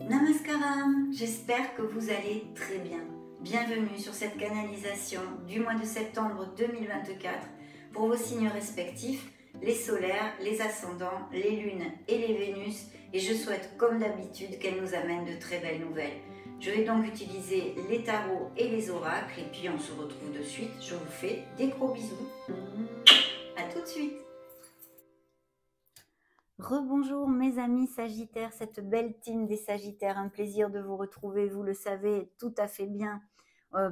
Namaskaram, j'espère que vous allez très bien. Bienvenue sur cette canalisation du mois de septembre 2024 pour vos signes respectifs, les solaires, les ascendants, les lunes et les Vénus, et je souhaite comme d'habitude qu'elles nous amènent de très belles nouvelles. Je vais donc utiliser les tarots et les oracles et puis on se retrouve de suite. Je vous fais des gros bisous. À tout de suite. Rebonjour mes amis Sagittaires, cette belle team des Sagittaires, un plaisir de vous retrouver, vous le savez tout à fait bien.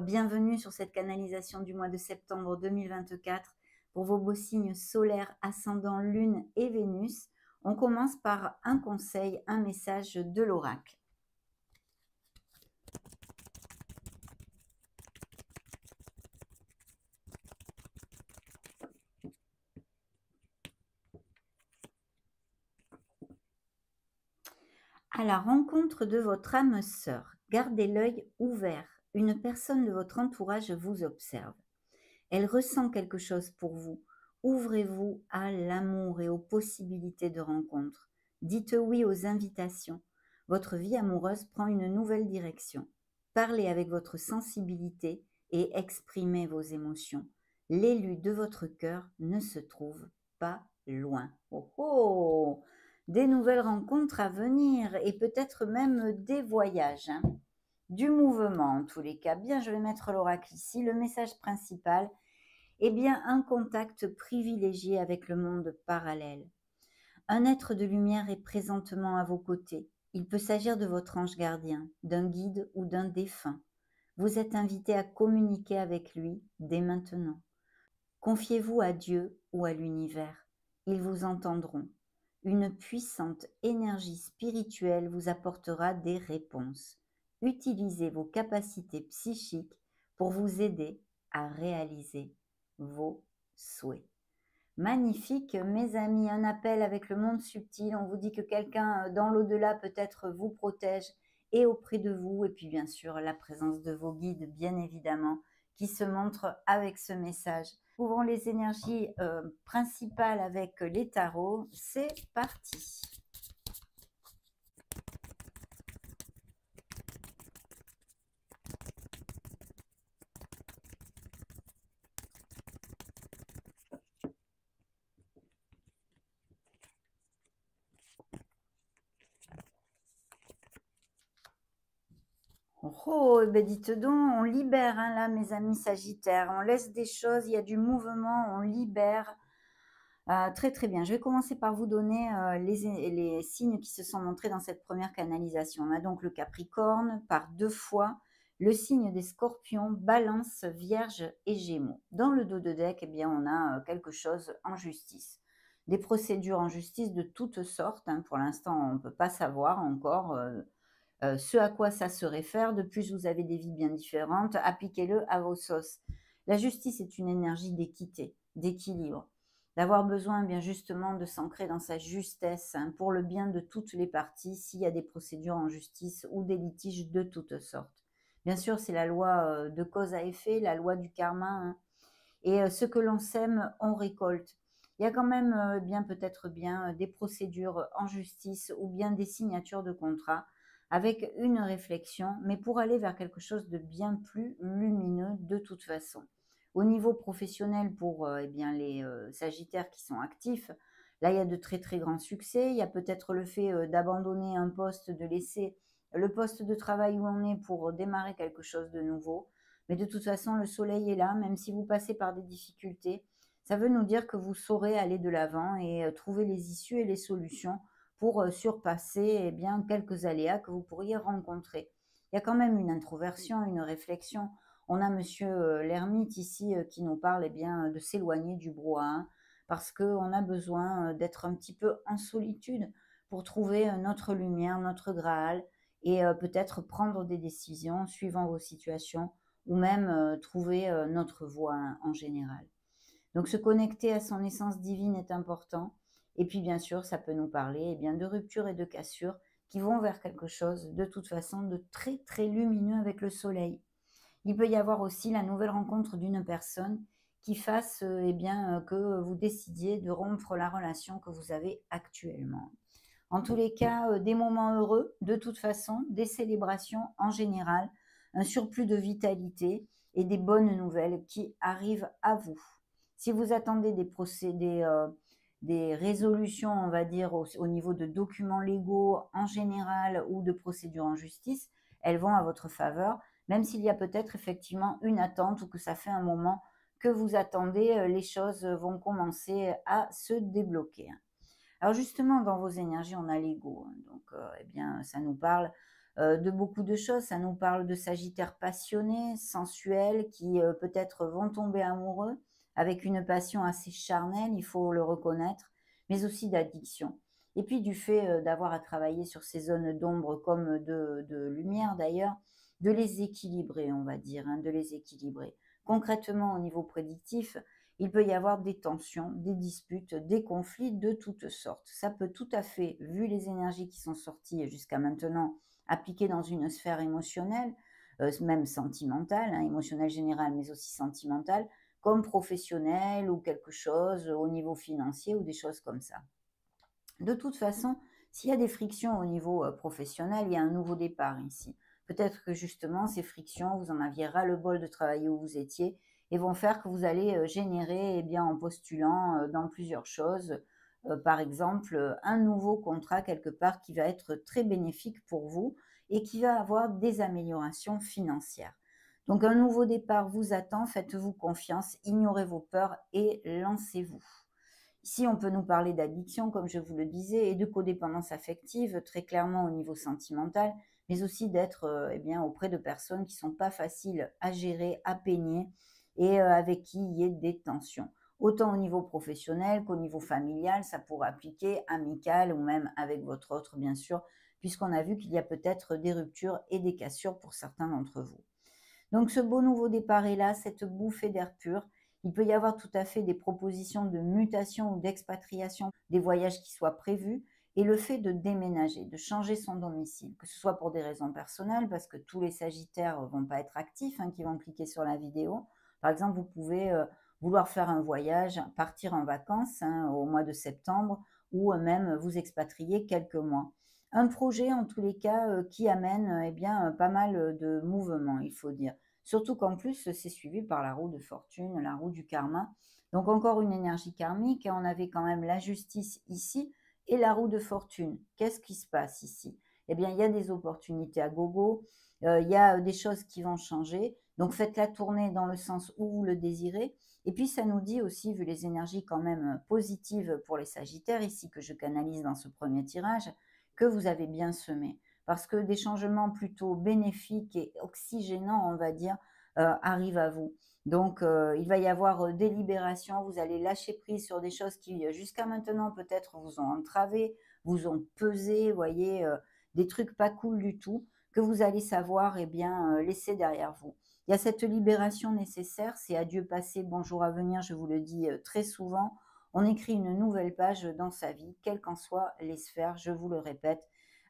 Bienvenue sur cette canalisation du mois de septembre 2024 pour vos beaux signes solaires, ascendant, lune et Vénus. On commence par un conseil, un message de l'oracle. À la rencontre de votre âme sœur, gardez l'œil ouvert. Une personne de votre entourage vous observe. Elle ressent quelque chose pour vous. Ouvrez-vous à l'amour et aux possibilités de rencontre. Dites oui aux invitations. Votre vie amoureuse prend une nouvelle direction. Parlez avec votre sensibilité et exprimez vos émotions. L'élu de votre cœur ne se trouve pas loin. Oh oh! Des nouvelles rencontres à venir et peut-être même des voyages. Du mouvement en tous les cas. Bien, je vais mettre l'oracle ici. Le message principal, eh bien, un contact privilégié avec le monde parallèle. Un être de lumière est présentement à vos côtés. Il peut s'agir de votre ange gardien, d'un guide ou d'un défunt. Vous êtes invité à communiquer avec lui dès maintenant. Confiez-vous à Dieu ou à l'univers. Ils vous entendront. Une puissante énergie spirituelle vous apportera des réponses. Utilisez vos capacités psychiques pour vous aider à réaliser vos souhaits. Magnifique, mes amis, un appel avec le monde subtil. On vous dit que quelqu'un dans l'au-delà peut-être vous protège et auprès de vous. Et puis bien sûr, la présence de vos guides, bien évidemment, qui se montrent avec ce message. Ouvrons les énergies principales avec les tarots. C'est parti. Oh, eh ben dites donc, on libère hein, là, mes amis Sagittaires. On laisse des choses, il y a du mouvement, on libère. Très très bien. Je vais commencer par vous donner les signes qui se sont montrés dans cette première canalisation. On a donc le Capricorne par 2 fois, le signe des Scorpions, Balance, Vierge et Gémeaux. Dans le dos de deck, eh bien, on a quelque chose en justice. Des procédures en justice de toutes sortes. Hein. Pour l'instant, on ne peut pas savoir encore ce à quoi ça se réfère. De plus, vous avez des vies bien différentes. Appliquez-le à vos sauces. La justice est une énergie d'équité, d'équilibre, d'avoir besoin bien justement de s'ancrer dans sa justesse hein, pour le bien de toutes les parties s'il y a des procédures en justice ou des litiges de toutes sortes. Bien sûr, c'est la loi de cause à effet, la loi du karma. Hein, et ce que l'on sème, on récolte. Il y a quand même bien peut-être bien des procédures en justice ou bien des signatures de contrats avec une réflexion, mais pour aller vers quelque chose de bien plus lumineux de toute façon. Au niveau professionnel, pour eh bien, les Sagittaires qui sont actifs, là, il y a de très très grands succès. Il y a peut-être le fait d'abandonner un poste, de laisser le poste de travail où on est pour démarrer quelque chose de nouveau. Mais de toute façon, le soleil est là, même si vous passez par des difficultés. Ça veut nous dire que vous saurez aller de l'avant et trouver les issues et les solutions pour surpasser eh bien, quelques aléas que vous pourriez rencontrer. Il y a quand même une introversion, une réflexion. On a monsieur l'ermite ici qui nous parle eh bien, de s'éloigner du brouhaha parce qu'on a besoin d'être un petit peu en solitude pour trouver notre lumière, notre Graal et peut-être prendre des décisions suivant vos situations ou même trouver notre voie hein, en général. Donc se connecter à son essence divine est important. Et puis bien sûr, ça peut nous parler eh bien, de rupture et de cassure qui vont vers quelque chose de toute façon de très très lumineux avec le soleil. Il peut y avoir aussi la nouvelle rencontre d'une personne qui fasse eh bien, que vous décidiez de rompre la relation que vous avez actuellement. En tous les cas, des moments heureux, de toute façon, des célébrations en général, un surplus de vitalité et des bonnes nouvelles qui arrivent à vous. Si vous attendez des procédés, des résolutions, on va dire, au niveau de documents légaux en général ou de procédures en justice, elles vont à votre faveur, même s'il y a peut-être effectivement une attente ou que ça fait un moment que vous attendez, les choses vont commencer à se débloquer. Alors justement, dans vos énergies, on a l'ego, hein, donc eh bien, ça nous parle, de beaucoup de choses. Ça nous parle de sagittaires passionnés, sensuels, qui, peut-être vont tomber amoureux avec une passion assez charnelle, il faut le reconnaître, mais aussi d'addiction. Et puis du fait, d'avoir à travailler sur ces zones d'ombre comme de lumière d'ailleurs, de les équilibrer, on va dire, hein, de les équilibrer. Concrètement, au niveau prédictif, il peut y avoir des tensions, des disputes, des conflits de toutes sortes. Ça peut tout à fait, vu les énergies qui sont sorties jusqu'à maintenant, appliquées dans une sphère émotionnelle, même sentimentale, hein, émotionnelle générale, mais aussi sentimentale, comme professionnelle ou quelque chose au niveau financier ou des choses comme ça. De toute façon, s'il y a des frictions au niveau professionnel, il y a un nouveau départ ici. Peut-être que justement, ces frictions, vous en aviez ras-le-bol de travailler où vous étiez et vont faire que vous allez générer, eh bien, en postulant dans plusieurs choses, par exemple, un nouveau contrat quelque part qui va être très bénéfique pour vous et qui va avoir des améliorations financières. Donc, un nouveau départ vous attend, faites-vous confiance, ignorez vos peurs et lancez-vous. Ici, on peut nous parler d'addiction, comme je vous le disais, et de codépendance affective, très clairement au niveau sentimental, mais aussi d'être eh bien, auprès de personnes qui ne sont pas faciles à gérer, à peigner, et avec qui il y ait des tensions. Autant au niveau professionnel qu'au niveau familial, ça pourrait appliquer amical ou même avec votre autre, bien sûr, puisqu'on a vu qu'il y a peut-être des ruptures et des cassures pour certains d'entre vous. Donc ce beau nouveau départ est là, cette bouffée d'air pur. Il peut y avoir tout à fait des propositions de mutation ou d'expatriation, des voyages qui soient prévus et le fait de déménager, de changer son domicile, que ce soit pour des raisons personnelles, parce que tous les sagittaires ne vont pas être actifs, hein, qui vont cliquer sur la vidéo. Par exemple, vous pouvez vouloir faire un voyage, partir en vacances hein, au mois de septembre ou même vous expatrier quelques mois. Un projet en tous les cas qui amène eh bien, pas mal de mouvements, il faut dire. Surtout qu'en plus, c'est suivi par la roue de fortune, la roue du karma. Donc encore une énergie karmique, et on avait quand même la justice ici et la roue de fortune. Qu'est-ce qui se passe ici? Eh bien, il y a des opportunités à gogo, il y a des choses qui vont changer. Donc faites-la tourner dans le sens où vous le désirez. Et puis ça nous dit aussi, vu les énergies quand même positives pour les Sagittaires ici que je canalise dans ce premier tirage, que vous avez bien semé. Parce que des changements plutôt bénéfiques et oxygénants, on va dire, arrivent à vous. Donc, il va y avoir des libérations, vous allez lâcher prise sur des choses qui, jusqu'à maintenant, peut-être vous ont entravé, vous ont pesé, vous voyez, des trucs pas cool du tout, que vous allez savoir, eh bien, laisser derrière vous. Il y a cette libération nécessaire, c'est adieu passé, bonjour à venir, je vous le dis très souvent. On écrit une nouvelle page dans sa vie, quelles qu'en soient les sphères, je vous le répète.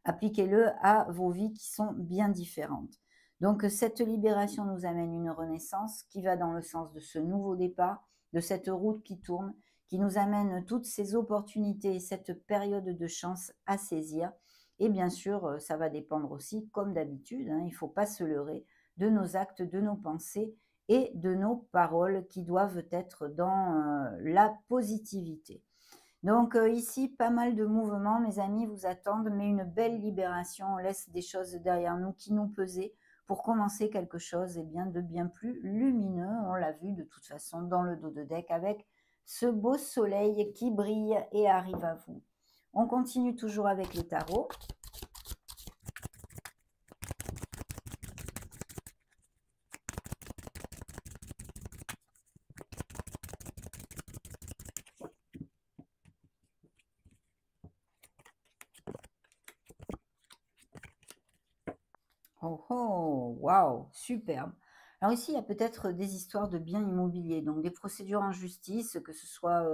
Appliquez-le à vos vies qui sont bien différentes. Donc cette libération nous amène une renaissance qui va dans le sens de ce nouveau départ, de cette route qui tourne, qui nous amène toutes ces opportunités et cette période de chance à saisir. Et bien sûr, ça va dépendre aussi, comme d'habitude, hein, il ne faut pas se leurrer, de nos actes, de nos pensées et de nos paroles qui doivent être dans la positivité. Donc ici, pas mal de mouvements, mes amis, vous attendent, mais une belle libération. On laisse des choses derrière nous qui nous pesaient pour commencer quelque chose eh bien, de bien plus lumineux. On l'a vu de toute façon dans le dos de deck avec ce beau soleil qui brille et arrive à vous. On continue toujours avec les tarots. Oh oh, waouh, superbe. Alors ici, il y a peut-être des histoires de biens immobiliers, donc des procédures en justice, que ce soit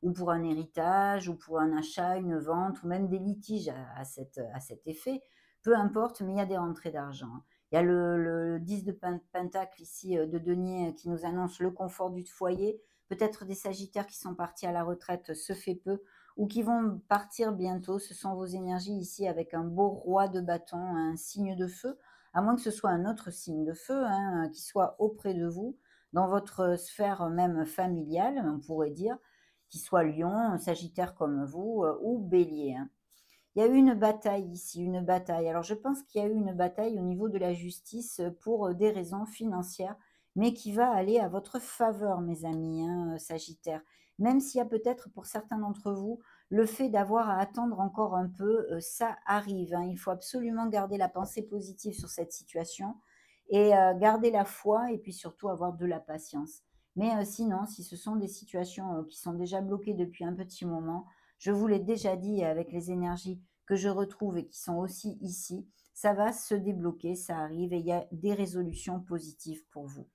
ou pour un héritage, ou pour un achat, une vente, ou même des litiges à cet effet. Peu importe, mais il y a des rentrées d'argent, hein. Il y a le 10 de pentacle ici, de denier, qui nous annonce le confort du foyer. Peut-être des sagittaires qui sont partis à la retraite, se fait peu, ou qui vont partir bientôt. Ce sont vos énergies ici avec un beau roi de bâton, un signe de feu, à moins que ce soit un autre signe de feu, hein, qui soit auprès de vous, dans votre sphère même familiale, on pourrait dire, qui soit lion, sagittaire comme vous, ou bélier, hein. Il y a eu une bataille ici, une bataille. Alors je pense qu'il y a eu une bataille au niveau de la justice pour des raisons financières, mais qui va aller à votre faveur, mes amis, hein, Sagittaire. Même s'il y a peut-être pour certains d'entre vous le fait d'avoir à attendre encore un peu, ça arrive, hein. Il faut absolument garder la pensée positive sur cette situation et garder la foi et puis surtout avoir de la patience. Mais sinon, si ce sont des situations qui sont déjà bloquées depuis un petit moment, je vous l'ai déjà dit avec les énergies que je retrouve et qui sont aussi ici, ça va se débloquer, ça arrive et il y a des résolutions positives pour vous.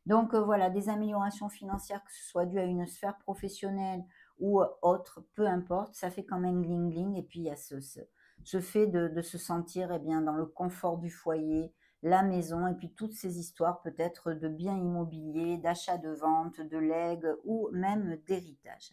Donc voilà, des améliorations financières, que ce soit dû à une sphère professionnelle ou autre, peu importe, ça fait quand même gling gling. Et puis il y a ce fait de se sentir eh bien, dans le confort du foyer, la maison, et puis toutes ces histoires peut-être de biens immobiliers, d'achat de vente, de legs ou même d'héritage.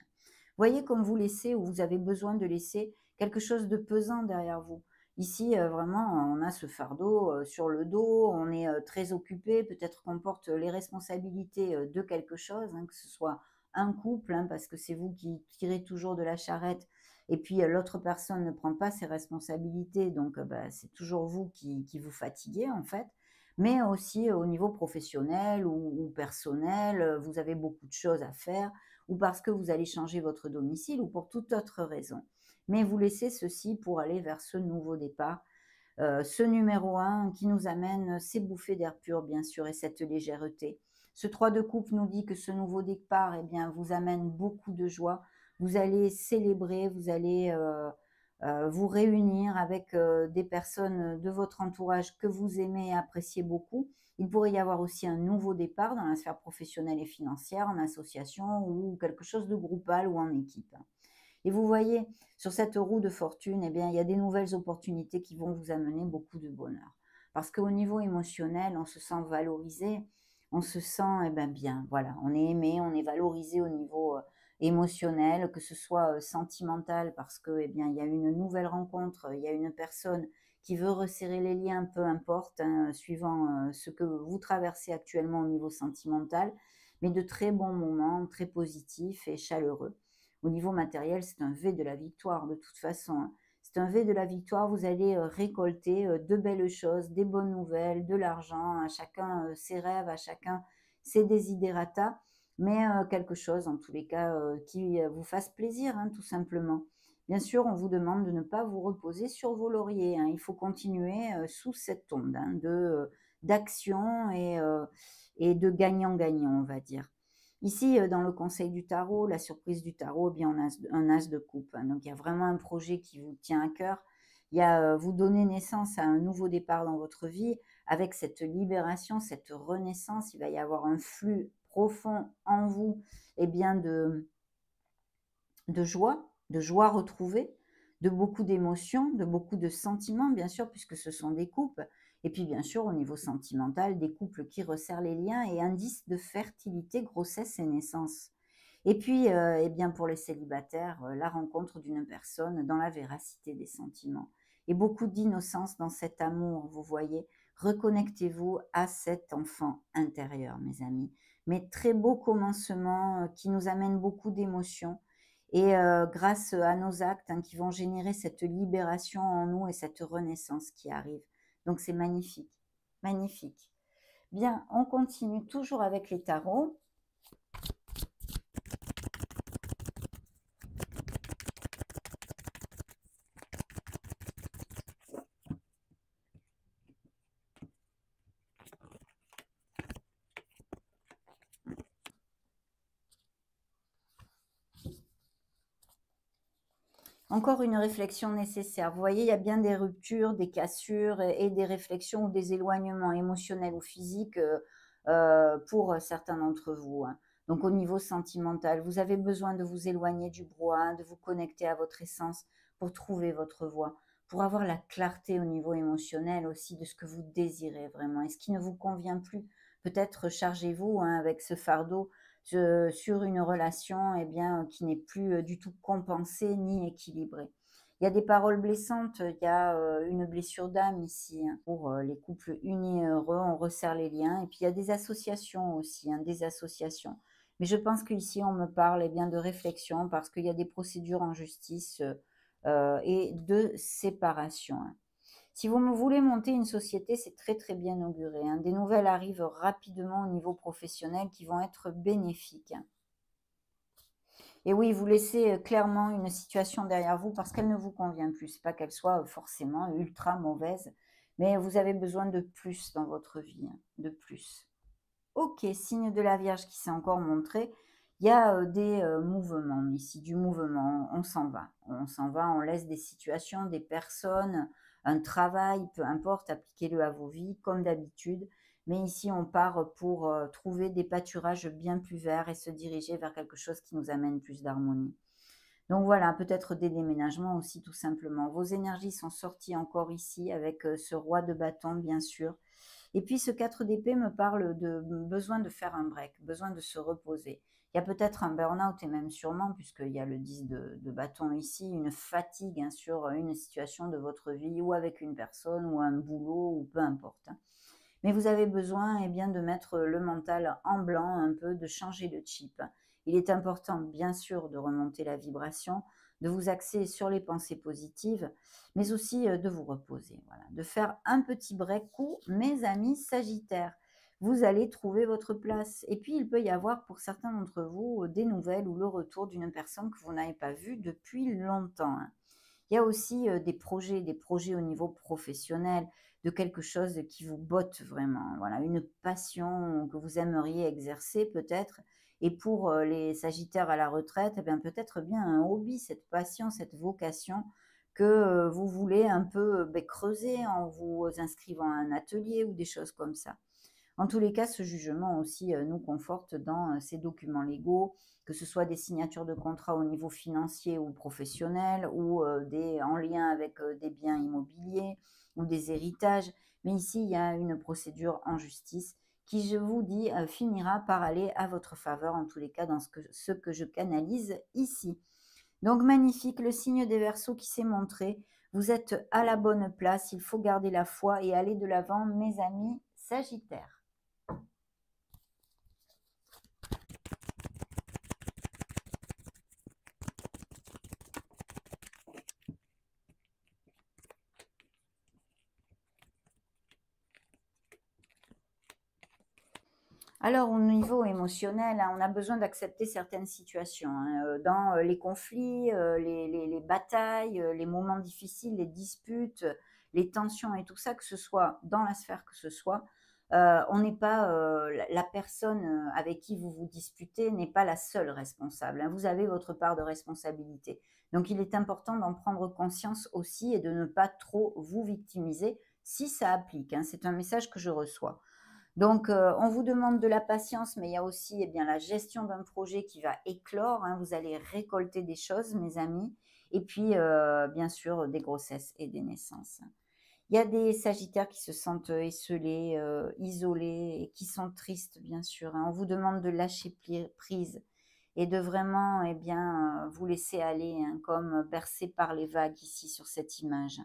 Voyez comme vous laissez ou vous avez besoin de laisser quelque chose de pesant derrière vous. Ici, vraiment, on a ce fardeau sur le dos, on est très occupé, peut-être qu'on porte les responsabilités de quelque chose, hein, que ce soit un couple, hein, parce que c'est vous qui tirez toujours de la charrette, et puis l'autre personne ne prend pas ses responsabilités, donc bah, c'est toujours vous qui vous fatiguez en fait. Mais aussi au niveau professionnel ou personnel, vous avez beaucoup de choses à faire, ou parce que vous allez changer votre domicile, ou pour toute autre raison. Mais vous laissez ceci pour aller vers ce nouveau départ, ce numéro un qui nous amène ces bouffées d'air pur, bien sûr, et cette légèreté. Ce 3 de coupe nous dit que ce nouveau départ, eh bien, vous amène beaucoup de joie. Vous allez célébrer, vous allez vous réunir avec des personnes de votre entourage que vous aimez et appréciez beaucoup. Il pourrait y avoir aussi un nouveau départ dans la sphère professionnelle et financière, en association ou quelque chose de groupal ou en équipe. Et vous voyez, sur cette roue de fortune, eh bien, il y a des nouvelles opportunités qui vont vous amener beaucoup de bonheur. Parce qu'au niveau émotionnel, on se sent valorisé, on se sent eh ben, bien. Voilà, on est aimé, on est valorisé au niveau émotionnel, que ce soit sentimental, parce que eh bien, il y a une nouvelle rencontre, il y a une personne qui veut resserrer les liens, peu importe, hein, suivant ce que vous traversez actuellement au niveau sentimental, mais de très bons moments, très positifs et chaleureux. Au niveau matériel, c'est un V de la victoire de toute façon, hein. C'est un V de la victoire, vous allez récolter de belles choses, des bonnes nouvelles, de l'argent, à chacun ses rêves, à chacun ses desiderata, mais quelque chose en tous les cas qui vous fasse plaisir, hein, tout simplement. Bien sûr, on vous demande de ne pas vous reposer sur vos lauriers, hein. Il faut continuer sous cette onde, hein, d'action et de gagnant-gagnant, on va dire. Ici, dans le conseil du tarot, la surprise du tarot, eh bien, on a un as de coupe, hein. Donc, il y a vraiment un projet qui vous tient à cœur. Il y a vous donner naissance à un nouveau départ dans votre vie avec cette libération, cette renaissance. Il va y avoir un flux profond en vous, eh bien, de joie retrouvée, de beaucoup d'émotions, de beaucoup de sentiments, bien sûr, puisque ce sont des couples. Et puis, bien sûr, au niveau sentimental, des couples qui resserrent les liens et indices de fertilité, grossesse et naissance. Et puis, eh bien, pour les célibataires, la rencontre d'une personne dans la véracité des sentiments. Et beaucoup d'innocence dans cet amour, vous voyez. Reconnectez-vous à cet enfant intérieur, mes amis. Mais très beau commencement qui nous amène beaucoup d'émotions et grâce à nos actes, hein, qui vont générer cette libération en nous et cette renaissance qui arrive. Donc c'est magnifique, magnifique. Bien, on continue toujours avec les tarots. Encore une réflexion nécessaire. Vous voyez, il y a bien des ruptures, des cassures et des réflexions ou des éloignements émotionnels ou physiques pour certains d'entre vous, hein. Donc au niveau sentimental, vous avez besoin de vous éloigner du brouhaha, de vous connecter à votre essence pour trouver votre voie, pour avoir la clarté au niveau émotionnel aussi de ce que vous désirez vraiment et ce qui ne vous convient plus. Peut-être chargez-vous, hein, avec ce fardeau sur une relation, eh bien, qui n'est plus du tout compensée ni équilibrée. Il y a des paroles blessantes, il y a une blessure d'âme ici, hein. Pour les couples unis et heureux, on resserre les liens. Et puis il y a des associations aussi, hein, des associations. Mais je pense qu'ici, on me parle, eh bien, de réflexion parce qu'il y a des procédures en justice et de séparation, hein. Si vous me voulez monter une société, c'est très très bien auguré, hein. Des nouvelles arrivent rapidement au niveau professionnel qui vont être bénéfiques, hein. Et oui, vous laissez clairement une situation derrière vous parce qu'elle ne vous convient plus. C'est pas qu'elle soit forcément ultra mauvaise, mais vous avez besoin de plus dans votre vie, hein, de plus. Ok, signe de la Vierge qui s'est encore montré. Il y a des mouvements ici, du mouvement. On s'en va. On s'en va, on laisse des situations, des personnes, un travail, peu importe, appliquez-le à vos vies comme d'habitude. Mais ici, on part pour trouver des pâturages bien plus verts et se diriger vers quelque chose qui nous amène plus d'harmonie. Donc voilà, peut-être des déménagements aussi tout simplement. Vos énergies sont sorties encore ici avec ce roi de bâton, bien sûr. Et puis ce 4 d'épée me parle de besoin de faire un break, besoin de se reposer. Il y a peut-être un burn-out et même sûrement, puisqu'il y a le 10 de bâton ici, une fatigue, hein, sur une situation de votre vie ou avec une personne ou un boulot ou peu importe, hein. Mais vous avez besoin, eh bien, de mettre le mental en blanc un peu, de changer de chip. Il est important, bien sûr, de remonter la vibration, de vous axer sur les pensées positives, mais aussi de vous reposer, voilà, de faire un petit break où, mes amis Sagittaires, vous allez trouver votre place. Et puis, il peut y avoir pour certains d'entre vous des nouvelles ou le retour d'une personne que vous n'avez pas vue depuis longtemps, hein. Il y a aussi des projets au niveau professionnel, de quelque chose qui vous botte vraiment, voilà, une passion que vous aimeriez exercer peut-être. Et pour les Sagittaires à la retraite, eh bien peut-être bien un hobby, cette passion, cette vocation que vous voulez un peu creuser en vous inscrivant à un atelier ou des choses comme ça. En tous les cas, ce jugement aussi nous conforte dans ces documents légaux, que ce soit des signatures de contrats au niveau financier ou professionnel, ou en lien avec des biens immobiliers ou des héritages. Mais ici, il y a une procédure en justice qui, je vous dis, finira par aller à votre faveur, en tous les cas, dans ce que je canalise ici. Donc magnifique, le signe des Verseaux qui s'est montré. Vous êtes à la bonne place, il faut garder la foi et aller de l'avant, mes amis Sagittaires. Alors, au niveau émotionnel, hein, on a besoin d'accepter certaines situations, hein, dans les conflits, les batailles, les moments difficiles, les disputes, les tensions et tout ça, que ce soit dans la sphère que ce soit, on n'est pas la personne avec qui vous vous disputez n'est pas la seule responsable, hein. Vous avez votre part de responsabilité. Donc, il est important d'en prendre conscience aussi et de ne pas trop vous victimiser si ça applique, hein. C'est un message que je reçois. Donc, on vous demande de la patience, mais il y a aussi, eh bien, la gestion d'un projet qui va éclore, hein. Vous allez récolter des choses, mes amis, et puis, bien sûr, des grossesses et des naissances. Il y a des Sagittaires qui se sentent esseulés, isolés et qui sont tristes, bien sûr, hein. On vous demande de lâcher prise et de vraiment, eh bien, vous laisser aller, hein, comme bercé par les vagues ici sur cette image.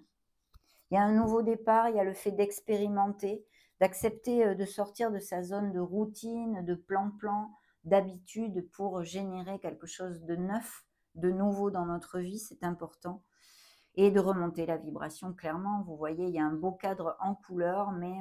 Il y a un nouveau départ, il y a le fait d'expérimenter, d'accepter de sortir de sa zone de routine, de plan-plan, d'habitude pour générer quelque chose de neuf, de nouveau dans notre vie, c'est important. Et de remonter la vibration, clairement. Vous voyez, il y a un beau cadre en couleur, mais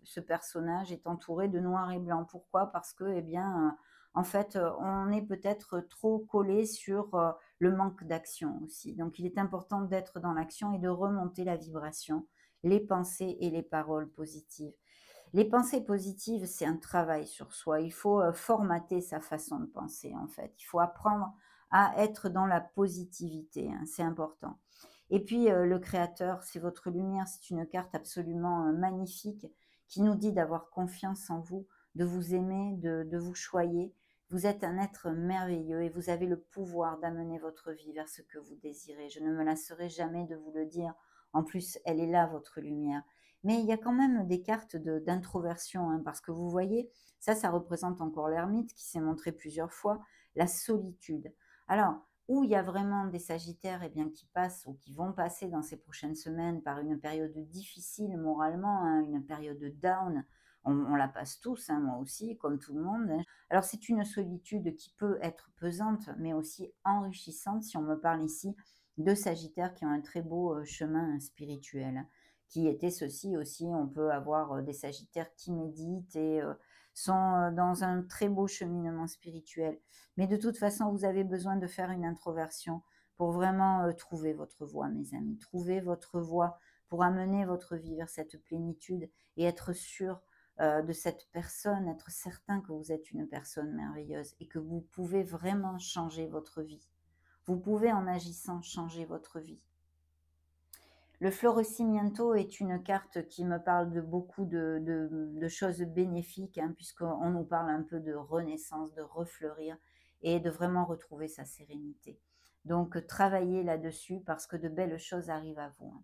ce personnage est entouré de noir et blanc. Pourquoi? Parce que, eh bien, en fait, on est peut-être trop collé sur le manque d'action aussi. Donc, il est important d'être dans l'action et de remonter la vibration, les pensées et les paroles positives. Les pensées positives, c'est un travail sur soi. Il faut formater sa façon de penser, en fait. Il faut apprendre à être dans la positivité, hein, c'est important. Et puis, le créateur, c'est votre lumière, c'est une carte absolument magnifique qui nous dit d'avoir confiance en vous, de vous aimer, de vous choyer. Vous êtes un être merveilleux et vous avez le pouvoir d'amener votre vie vers ce que vous désirez. Je ne me lasserai jamais de vous le dire. En plus, elle est là, votre lumière. Mais il y a quand même des cartes d'introversion, hein, parce que vous voyez, ça représente encore l'ermite qui s'est montré plusieurs fois, la solitude. Alors, où il y a vraiment des sagittaires eh bien, qui passent ou qui vont passer dans ces prochaines semaines par une période difficile moralement, hein, une période down, on la passe tous, hein, moi aussi, comme tout le monde, hein. Alors c'est une solitude qui peut être pesante, mais aussi enrichissante si on me parle ici de sagittaires qui ont un très beau chemin spirituel, hein. Qui était ceci aussi, on peut avoir des sagittaires qui méditent et sont dans un très beau cheminement spirituel. Mais de toute façon, vous avez besoin de faire une introversion pour vraiment trouver votre voie, mes amis. Trouver votre voie pour amener votre vie vers cette plénitude et être sûr de cette personne, être certain que vous êtes une personne merveilleuse et que vous pouvez vraiment changer votre vie. Vous pouvez, en agissant, changer votre vie. Le Florecimiento est une carte qui me parle de beaucoup de choses bénéfiques, hein, puisqu'on nous parle un peu de renaissance, de refleurir et de vraiment retrouver sa sérénité. Donc, travaillez là-dessus parce que de belles choses arrivent à vous, hein.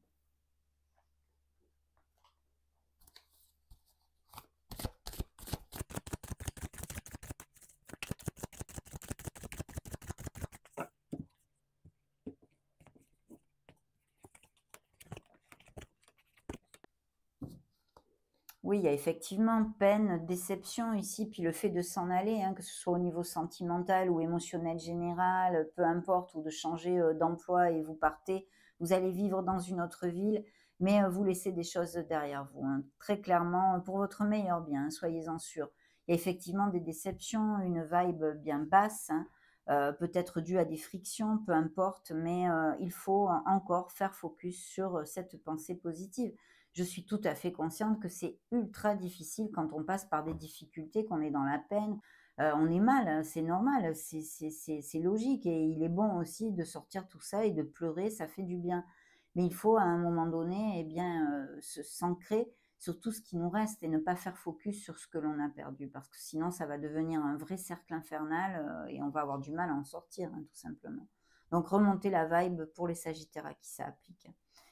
Oui, il y a effectivement peine, déception ici, puis le fait de s'en aller, hein, que ce soit au niveau sentimental ou émotionnel général, peu importe, ou de changer d'emploi et vous partez, vous allez vivre dans une autre ville, mais vous laissez des choses derrière vous, hein. Très clairement, pour votre meilleur bien, hein, soyez-en sûrs. Il y a effectivement des déceptions, une vibe bien basse, hein, peut-être due à des frictions, peu importe, mais il faut encore faire focus sur cette pensée positive. Je suis tout à fait consciente que c'est ultra difficile quand on passe par des difficultés, qu'on est dans la peine. On est mal, hein, c'est normal, c'est logique et il est bon aussi de sortir tout ça et de pleurer, ça fait du bien. Mais il faut à un moment donné, eh bien, se s'ancrer sur tout ce qui nous reste et ne pas faire focus sur ce que l'on a perdu parce que sinon ça va devenir un vrai cercle infernal, et on va avoir du mal à en sortir, hein, tout simplement. Donc remonter la vibe pour les sagittaires à qui ça applique.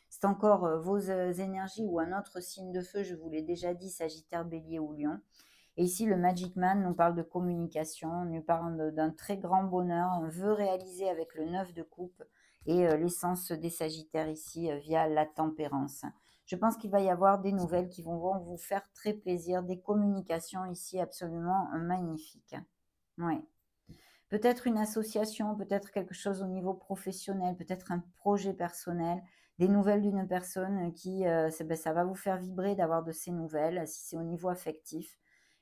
C'est encore vos énergies ou un autre signe de feu, je vous l'ai déjà dit, Sagittaire, Bélier ou Lion. Et ici, le Magic Man nous parle de communication, nous parle d'un très grand bonheur, un vœu réalisé avec le 9 de coupe et l'essence des Sagittaires ici via la tempérance. Je pense qu'il va y avoir des nouvelles qui vont vous faire très plaisir, des communications ici absolument magnifiques. Oui. Peut-être une association, peut-être quelque chose au niveau professionnel, peut-être un projet personnel, des nouvelles d'une personne qui, ça va vous faire vibrer d'avoir de ces nouvelles, si c'est au niveau affectif.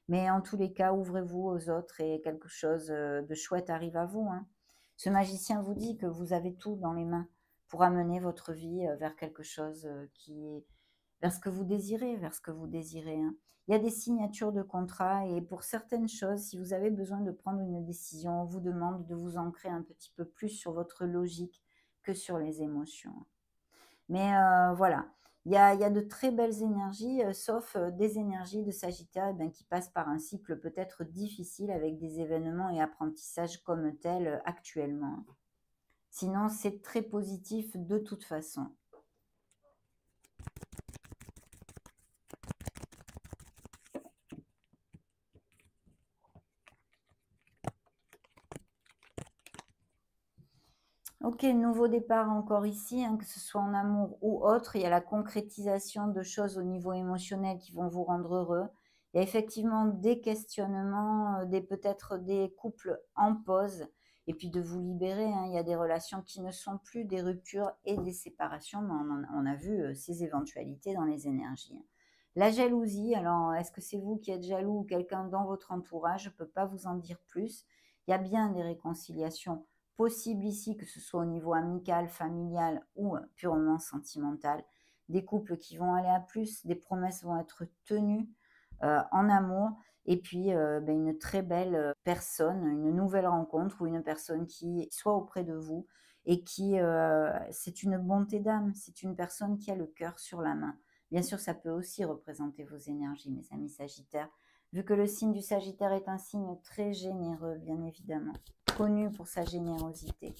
Mais en tous les cas, ouvrez-vous aux autres et quelque chose de chouette arrive à vous, hein. Ce magicien vous dit que vous avez tout dans les mains pour amener votre vie vers quelque chose qui est vers ce que vous désirez, vers ce que vous désirez, hein. Il y a des signatures de contrats et pour certaines choses, si vous avez besoin de prendre une décision, on vous demande de vous ancrer un petit peu plus sur votre logique que sur les émotions. Mais voilà, il y a de très belles énergies, sauf des énergies de Sagittaire eh ben, qui passent par un cycle peut-être difficile avec des événements et apprentissages comme tels actuellement. Sinon, c'est très positif de toute façon. Ok, nouveau départ encore ici, hein, que ce soit en amour ou autre, il y a la concrétisation de choses au niveau émotionnel qui vont vous rendre heureux. Il y a effectivement des questionnements, peut-être des couples en pause, et puis de vous libérer, hein. Il y a des relations qui ne sont plus des ruptures et des séparations, mais on a vu ces éventualités dans les énergies, hein. La jalousie, alors est-ce que c'est vous qui êtes jaloux ou quelqu'un dans votre entourage? Je ne peux pas vous en dire plus. Il y a bien des réconciliations possible ici, que ce soit au niveau amical, familial ou purement sentimental. Des couples qui vont aller à plus, des promesses vont être tenues en amour. Et puis, une très belle personne, une nouvelle rencontre ou une personne qui soit auprès de vous et qui, c'est une bonté d'âme, c'est une personne qui a le cœur sur la main. Bien sûr, ça peut aussi représenter vos énergies, mes amis Sagittaires, vu que le signe du Sagittaire est un signe très généreux, bien évidemment, connu pour sa générosité.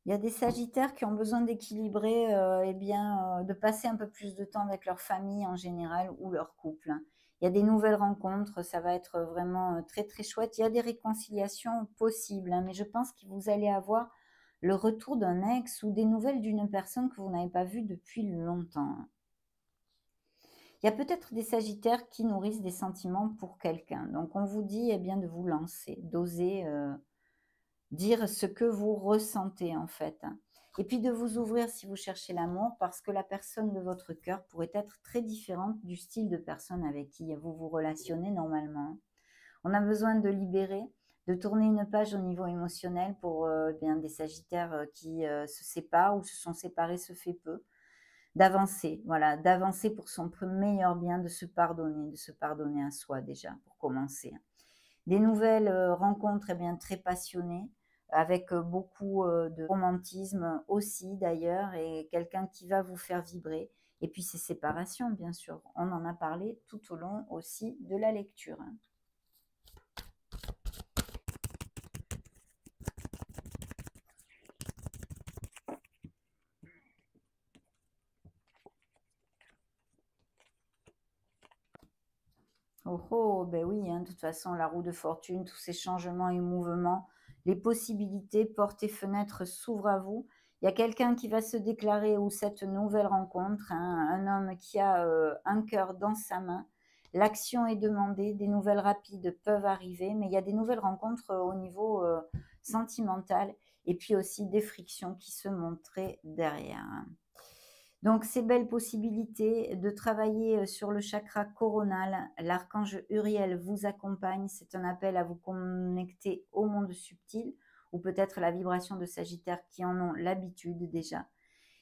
Il y a des sagittaires qui ont besoin d'équilibrer, eh bien, de passer un peu plus de temps avec leur famille en général ou leur couple, hein. Il y a des nouvelles rencontres, ça va être vraiment, très, très chouette. Il y a des réconciliations possibles, hein, mais je pense que vous allez avoir le retour d'un ex ou des nouvelles d'une personne que vous n'avez pas vue depuis longtemps, hein. Il y a peut-être des sagittaires qui nourrissent des sentiments pour quelqu'un. Donc on vous dit, eh bien, de vous lancer, d'oser, dire ce que vous ressentez en fait, hein. Et puis de vous ouvrir si vous cherchez l'amour, parce que la personne de votre cœur pourrait être très différente du style de personne avec qui vous vous relationnez normalement. On a besoin de libérer, de tourner une page au niveau émotionnel pour bien des sagittaires qui se séparent ou se sont séparés, se fait peu, d'avancer, voilà, d'avancer pour son meilleur bien, de se pardonner à soi déjà pour commencer. Des nouvelles, rencontres, eh bien, très passionnées, avec, beaucoup, de romantisme aussi d'ailleurs et quelqu'un qui va vous faire vibrer et puis ces séparations bien sûr. On en a parlé tout au long aussi de la lecture, hein. Oh oh, beh, oui, hein, de toute façon la roue de fortune, tous ces changements et mouvements, les possibilités, portes et fenêtres s'ouvrent à vous. Il y a quelqu'un qui va se déclarer ou cette nouvelle rencontre, hein, un homme qui a, un cœur dans sa main. L'action est demandée, des nouvelles rapides peuvent arriver, mais il y a des nouvelles rencontres, au niveau, sentimental et puis aussi des frictions qui se montraient derrière, hein. Donc, ces belles possibilités de travailler sur le chakra coronal, l'archange Uriel vous accompagne. C'est un appel à vous connecter au monde subtil ou peut-être la vibration de Sagittaire qui en ont l'habitude déjà.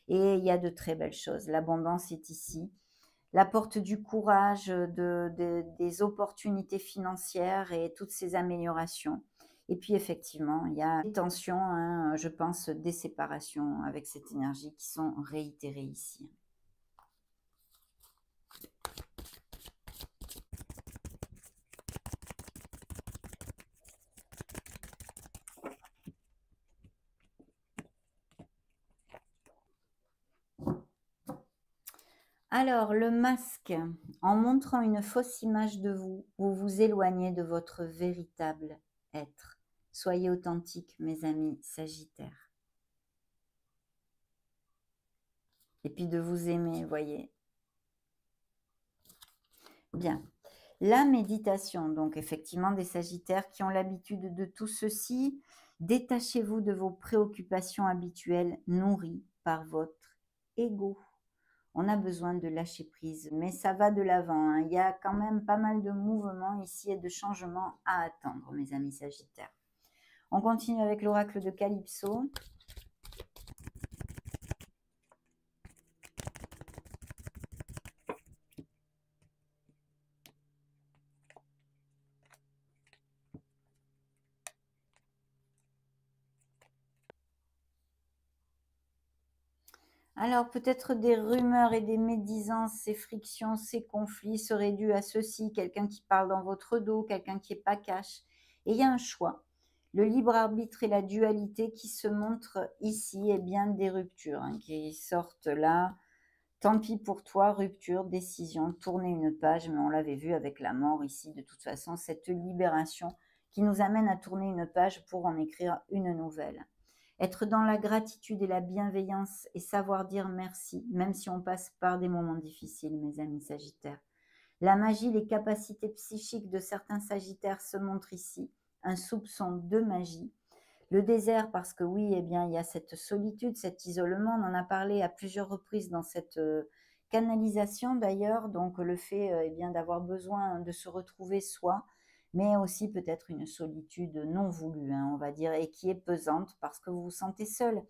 Et il y a de très belles choses. L'abondance est ici. La porte du courage, des opportunités financières et toutes ces améliorations. Et puis effectivement, il y a des tensions, hein, je pense, des séparations avec cette énergie qui sont réitérées ici. Alors, le masque, en montrant une fausse image de vous, vous vous éloignez de votre véritable être. Soyez authentiques, mes amis Sagittaires. Et puis de vous aimer, voyez. Bien. La méditation, donc effectivement des Sagittaires qui ont l'habitude de tout ceci, détachez-vous de vos préoccupations habituelles nourries par votre ego. On a besoin de lâcher prise, mais ça va de l'avant, hein. Il y a quand même pas mal de mouvements ici et de changements à attendre, mes amis Sagittaires. On continue avec l'oracle de Calypso. Alors peut-être des rumeurs et des médisances, ces frictions, ces conflits seraient dus à ceci, quelqu'un qui parle dans votre dos, quelqu'un qui est pas cash. Et il y a un choix. Le libre arbitre et la dualité qui se montrent ici, et bien des ruptures, hein, qui sortent là. Tant pis pour toi, rupture, décision, tourner une page, mais on l'avait vu avec la mort ici, de toute façon, cette libération qui nous amène à tourner une page pour en écrire une nouvelle. Être dans la gratitude et la bienveillance et savoir dire merci, même si on passe par des moments difficiles, mes amis Sagittaires. La magie, les capacités psychiques de certains Sagittaires se montrent ici, un soupçon de magie. Le désert, parce que oui, eh bien, il y a cette solitude, cet isolement, on en a parlé à plusieurs reprises dans cette canalisation d'ailleurs, donc le fait eh bien, d'avoir besoin de se retrouver soi, mais aussi peut-être une solitude non voulue, hein, on va dire, et qui est pesante parce que vous vous sentez seul.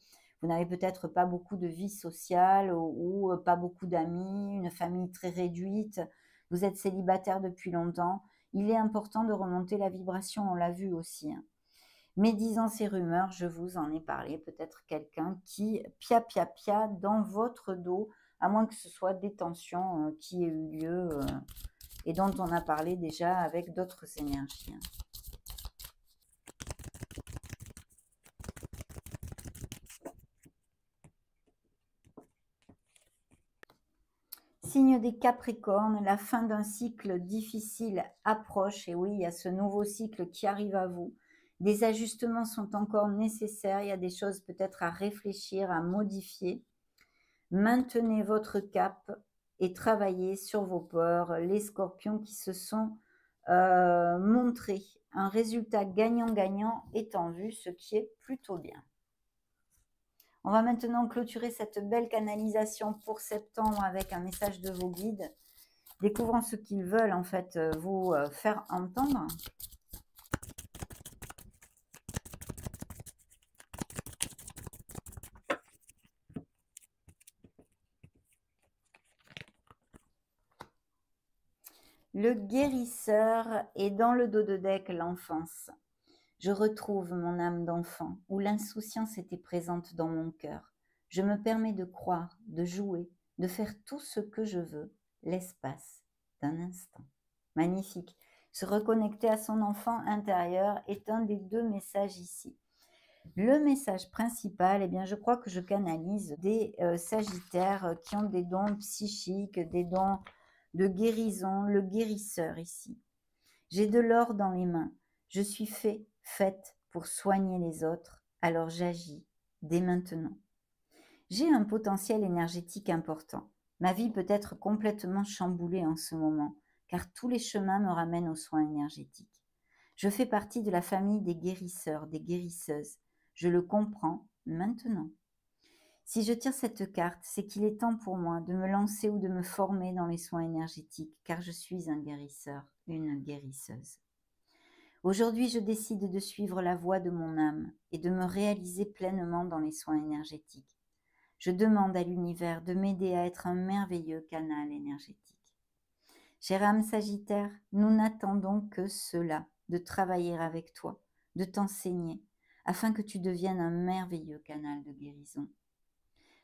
Vous n'avez peut-être pas beaucoup de vie sociale ou pas beaucoup d'amis, une famille très réduite, vous êtes célibataire depuis longtemps. Il est important de remonter la vibration, on l'a vu aussi, hein. Médisant ces rumeurs, je vous en ai parlé, peut-être quelqu'un qui pia pia pia dans votre dos, à moins que ce soit des tensions qui aient eu lieu et dont on a parlé déjà avec d'autres énergies. Signe des Capricornes, la fin d'un cycle difficile approche. Et oui, il y a ce nouveau cycle qui arrive à vous. Des ajustements sont encore nécessaires. Il y a des choses peut-être à réfléchir, à modifier. Maintenez votre cap et travaillez sur vos peurs. Les Scorpions qui se sont montrés. Un résultat gagnant-gagnant est en vue, ce qui est plutôt bien. On va maintenant clôturer cette belle canalisation pour septembre avec un message de vos guides, découvrant ce qu'ils veulent en fait vous faire entendre. Le guérisseur est dans le dos de deck, l'enfance. Je retrouve mon âme d'enfant, où l'insouciance était présente dans mon cœur. Je me permets de croire, de jouer, de faire tout ce que je veux, l'espace d'un instant. Magnifique. Se reconnecter à son enfant intérieur est un des deux messages ici. Le message principal, eh bien, je crois que je canalise des sagittaires qui ont des dons psychiques, des dons de guérison, le guérisseur ici. J'ai de l'or dans les mains. Je suis faite pour soigner les autres, alors j'agis dès maintenant. J'ai un potentiel énergétique important. Ma vie peut être complètement chamboulée en ce moment, car tous les chemins me ramènent aux soins énergétiques. Je fais partie de la famille des guérisseurs, des guérisseuses. Je le comprends maintenant. Si je tire cette carte, c'est qu'il est temps pour moi de me lancer ou de me former dans les soins énergétiques, car je suis un guérisseur, une guérisseuse. Aujourd'hui, je décide de suivre la voie de mon âme et de me réaliser pleinement dans les soins énergétiques. Je demande à l'univers de m'aider à être un merveilleux canal énergétique. Chère âme Sagittaire, nous n'attendons que cela, de travailler avec toi, de t'enseigner, afin que tu deviennes un merveilleux canal de guérison.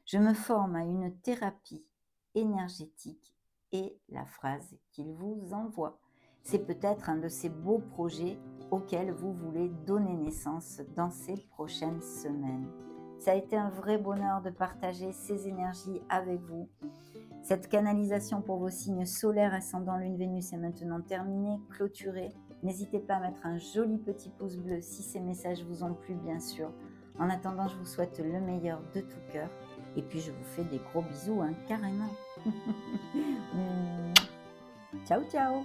Je me forme à une thérapie énergétique et la phrase qu'il vous envoie. C'est peut-être un de ces beaux projets auxquels vous voulez donner naissance dans ces prochaines semaines. Ça a été un vrai bonheur de partager ces énergies avec vous. Cette canalisation pour vos signes solaires, ascendant Lune, Vénus est maintenant terminée, clôturée. N'hésitez pas à mettre un joli petit pouce bleu si ces messages vous ont plu, bien sûr. En attendant, je vous souhaite le meilleur de tout cœur. Et puis, je vous fais des gros bisous, hein, carrément. Ciao, ciao.